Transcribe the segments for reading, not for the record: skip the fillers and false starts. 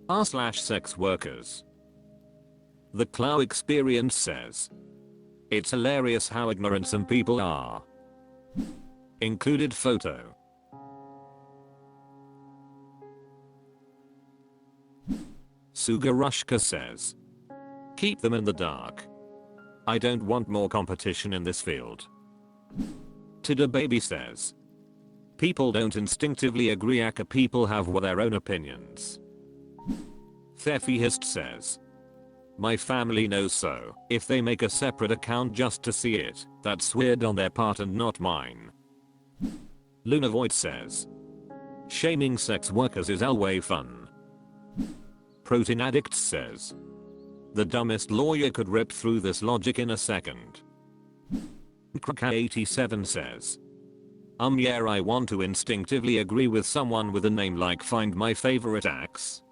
r/sex workers. The Clow Experience says, it's hilarious how ignorant some people are. Included photo. Sugarushka says, keep them in the dark. I don't want more competition in this field. ToDaBaby says, people don't instinctively agree, aka people have their own opinions. Thefihist says, my family knows, so if they make a separate account just to see it, that's weird on their part and not mine. Lunavoid says, shaming sex workers is always fun. Protein Addict says, the dumbest lawyer could rip through this logic in a second. Kraka87 says, yeah, I want to instinctively agree with someone with a name like Find My Favorite Axe.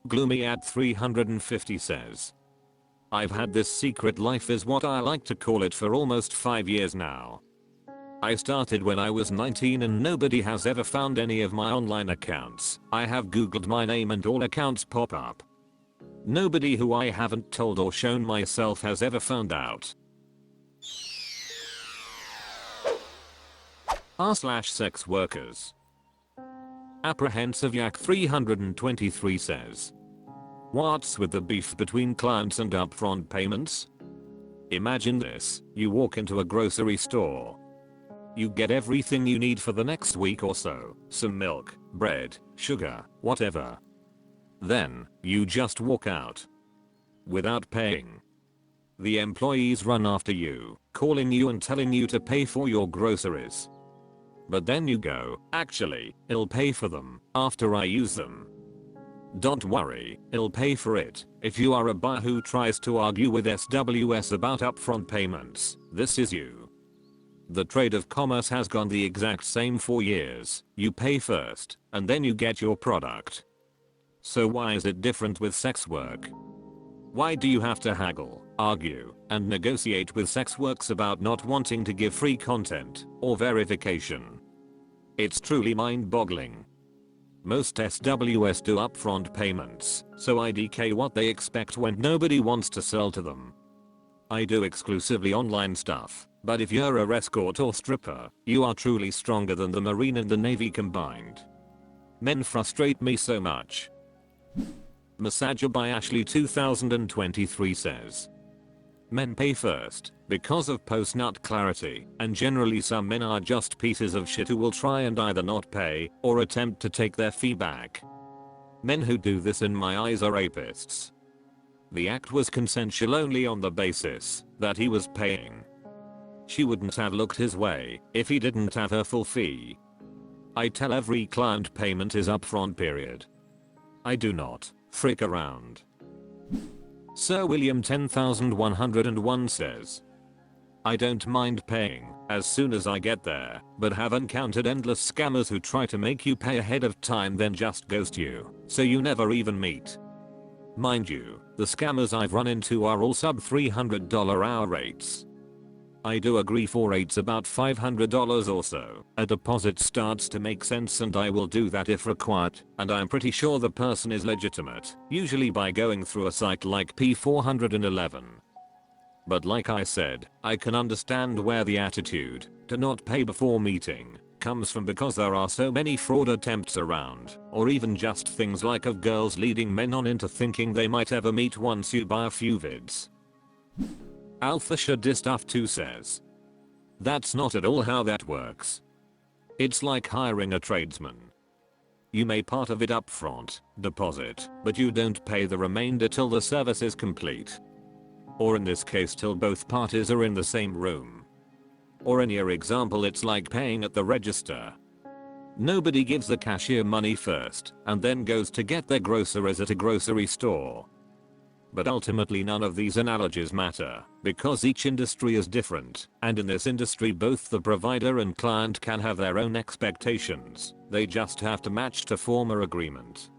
Gloomy at 350 says, I've had this secret life, is what I like to call it, for almost 5 years now. I started when I was 19 and nobody has ever found any of my online accounts. I have googled my name and all accounts pop up. Nobody who I haven't told or shown myself has ever found out. r/sex workers. Apprehensive Yak 323 says, what's with the beef between clients and upfront payments? Imagine this, you walk into a grocery store. You get everything you need for the next week or so, some milk, bread, sugar, whatever. Then, you just walk out. Without paying. The employees run after you, calling you and telling you to pay for your groceries. But then you go, actually, I'll pay for them after I use them. Don't worry, I'll pay for it. If you are a buyer who tries to argue with SWS about upfront payments, this is you. The trade of commerce has gone the exact same for years. You pay first, and then you get your product. So why is it different with sex work? Why do you have to haggle, argue, and negotiate with sex workers about not wanting to give free content or verification? It's truly mind-boggling. Most SWS do upfront payments, so I DK what they expect when nobody wants to sell to them. I do exclusively online stuff, but if you're a escort or stripper, you are truly stronger than the Marine and the Navy combined. Men frustrate me so much. Massager by Ashley 2023 says, men pay first because of post-nut clarity, and generally some men are just pieces of shit who will try and either not pay or attempt to take their fee back. Men who do this in my eyes are rapists. The act was consensual only on the basis that he was paying. She wouldn't have looked his way if he didn't have her full fee. I tell every client payment is upfront, period. I do not frick around. Sir William 10101 says, I don't mind paying as soon as I get there, but have encountered endless scammers who try to make you pay ahead of time then just ghost you, so you never even meet. Mind you, the scammers I've run into are all sub $300 hour rates. I do agree for rates about $500 or so, a deposit starts to make sense and I will do that if required, and I'm pretty sure the person is legitimate, usually by going through a site like P411. But like I said, I can understand where the attitude to not pay before meeting comes from, because there are so many fraud attempts around, or even just things like of girls leading men on into thinking they might ever meet once you buy a few vids. Alpha Shadistuff 2 says, that's not at all how that works. It's like hiring a tradesman. You may part of it upfront, deposit, but you don't pay the remainder till the service is complete. Or in this case till both parties are in the same room. Or in your example it's like paying at the register. Nobody gives the cashier money first and then goes to get their groceries at a grocery store. But ultimately none of these analogies matter, because each industry is different, and in this industry both the provider and client can have their own expectations, they just have to match to form an agreement.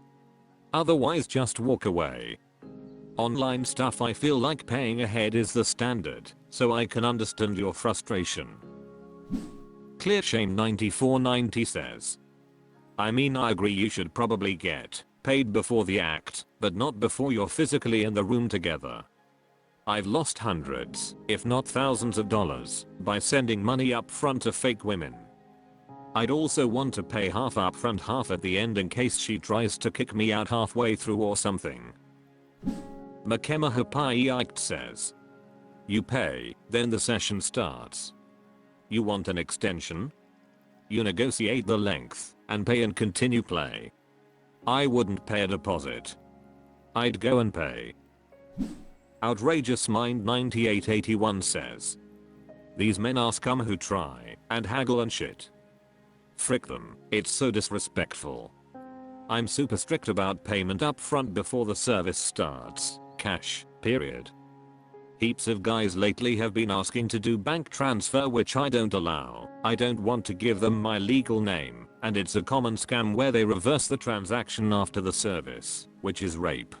Otherwise just walk away. Online stuff I feel like paying ahead is the standard, so I can understand your frustration. ClearShame 9490 says, I mean I agree you should probably get paid before the act, but not before you're physically in the room together. I've lost hundreds, if not thousands of dollars, by sending money up front to fake women. I'd also want to pay half up front, half at the end in case she tries to kick me out halfway through or something. Makema Hapai says, you pay, then the session starts. You want an extension? You negotiate the length, and pay and continue play. I wouldn't pay a deposit. I'd go and pay. Outrageous Mind 9881 says, these men are scum who try and haggle and shit. Frick them, it's so disrespectful. I'm super strict about payment up front before the service starts, cash, period. Heaps of guys lately have been asking to do bank transfer, which I don't allow. I don't want to give them my legal name, and it's a common scam where they reverse the transaction after the service, which is rape.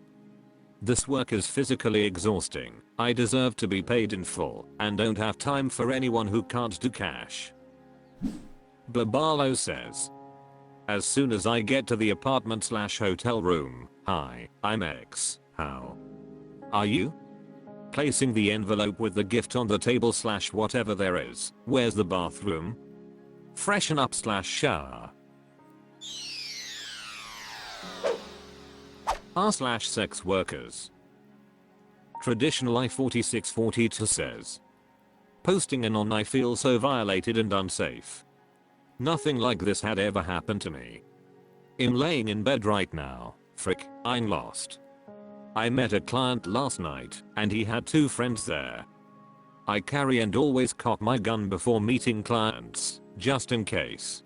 This work is physically exhausting. I deserve to be paid in full, and don't have time for anyone who can't do cash. Blabalo says, as soon as I get to the apartment/hotel room, hi, I'm X, how are you? Placing the envelope with the gift on the table/whatever there is. Where's the bathroom? Freshen up/shower. r/SexWorkers. Traditional I4642 says, posting anon, I feel so violated and unsafe. Nothing like this had ever happened to me. I'm laying in bed right now. Frick, I'm lost. I met a client last night and he had 2 friends there. I carry and always cock my gun before meeting clients, just in case.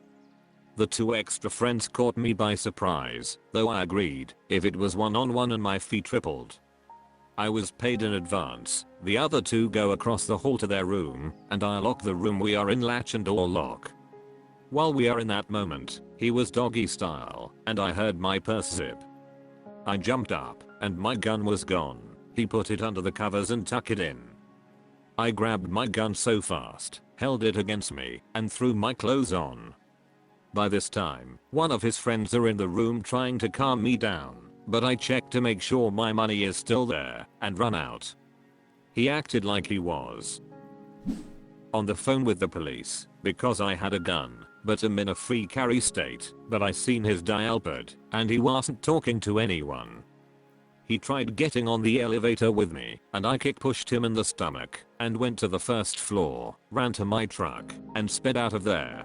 The 2 extra friends caught me by surprise, though I agreed if it was one-on-one and my fee tripled. I was paid in advance. The other 2 go across the hall to their room and I lock the room we are in, latch and door lock. While we are in that moment, he was doggy style and I heard my purse zip. I jumped up and my gun was gone. He put it under the covers and tucked it in. I grabbed my gun so fast, held it against me, and threw my clothes on. By this time, one of his friends are in the room trying to calm me down, but I checked to make sure my money is still there and run out. He acted like he was on the phone with the police because I had a gun, but I'm in a free carry state, but I seen his dial pad and he wasn't talking to anyone. He tried getting on the elevator with me and I pushed him in the stomach and went to the first floor, ran to my truck and sped out of there.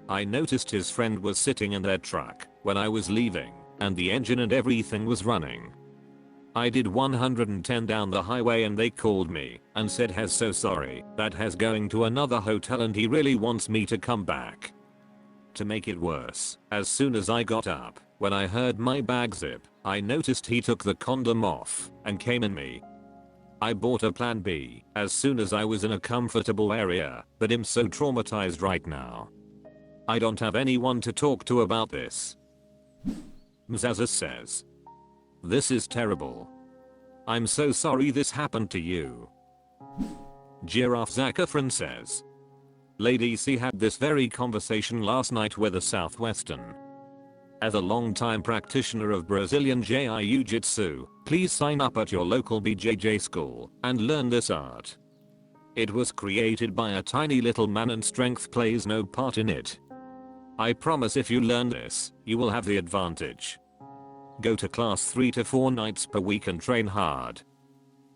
I noticed his friend was sitting in their truck when I was leaving and the engine and everything was running. I did 110 down the highway and they called me and said he's so sorry that he's going to another hotel and he really wants me to come back. To make it worse, as soon as I got up, when I heard my bag zip, I noticed he took the condom off and came in me. I bought a plan B as soon as I was in a comfortable area, but I'm so traumatized right now. I don't have anyone to talk to about this. Mzaza says, this is terrible. I'm so sorry this happened to you. Giraffe Zakafran says, Lady C had this very conversation last night with a Southwestern. As a long-time practitioner of Brazilian Jiu-Jitsu, please sign up at your local BJJ school and learn this art. It was created by a tiny little man and strength plays no part in it. I promise if you learn this, you will have the advantage. Go to class 3 to 4 nights per week and train hard.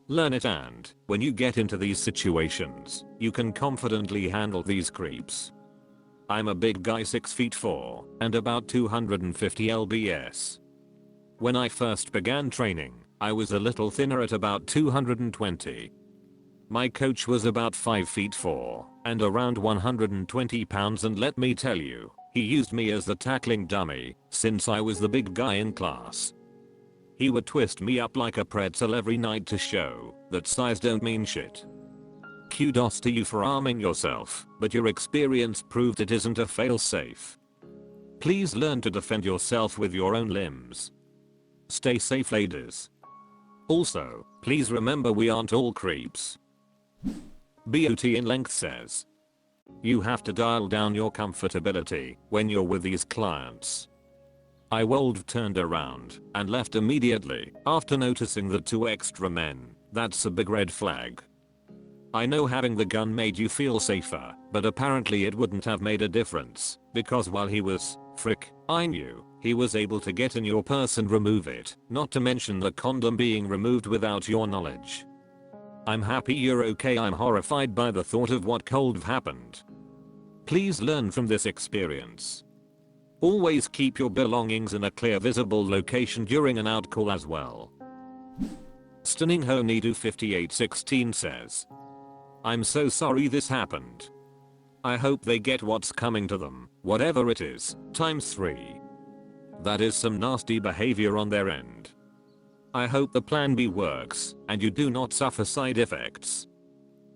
Learn it, and when you get into these situations, you can confidently handle these creeps. I'm a big guy 6'4" and about 250 lbs. When I first began training, I was a little thinner at about 220. My coach was about 5'4" and around 120 pounds, and let me tell you, he used me as the tackling dummy since I was the big guy in class. He would twist me up like a pretzel every night to show that size don't mean shit. Kudos to you for arming yourself, but your experience proved it isn't a fail-safe. Please learn to defend yourself with your own limbs. Stay safe, ladies. Also, please remember we aren't all creeps. BOT in length says, you have to dial down your comfortability when you're with these clients. I Wolf turned around and left immediately after noticing the 2 extra men. That's a big red flag. I know having the gun made you feel safer, but apparently it wouldn't have made a difference because while he was, I knew, he was able to get in your purse and remove it, not to mention the condom being removed without your knowledge. I'm happy you're okay. I'm horrified by the thought of what could have happened. Please learn from this experience. Always keep your belongings in a clear visible location during an outcall as well. Stunning Honidu 5816 says, I'm so sorry this happened. I hope they get what's coming to them, whatever it is, ×3. That is some nasty behavior on their end. I hope the plan B works and you do not suffer side effects.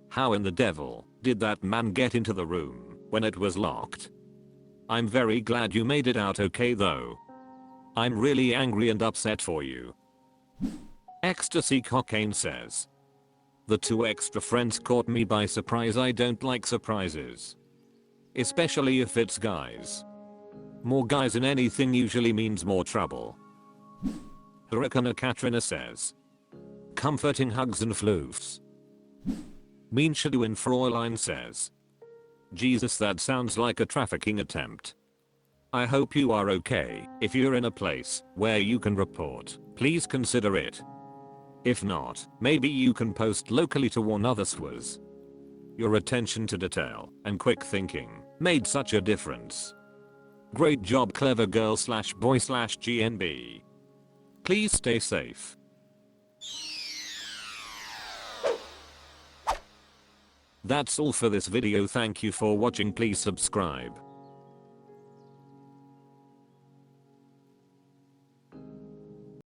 How in the devil did that man get into the room when it was locked? I'm very glad you made it out okay though. I'm really angry and upset for you. Ecstasy Cocaine says, the 2 extra friends caught me by surprise. I don't like surprises. Especially if it's guys. More guys in anything usually means more trouble. Hurricane Katrina says, comforting hugs and floofs. Mean Shadow Fräulein says, Jesus, that sounds like a trafficking attempt. I hope you are okay. If you're in a place where you can report, please consider it. If not, maybe you can post locally to warn others. Your attention to detail and quick thinking made such a difference. Great job, clever girl / boy / GNB. Please stay safe. That's all for this video. Thank you for watching. Please subscribe.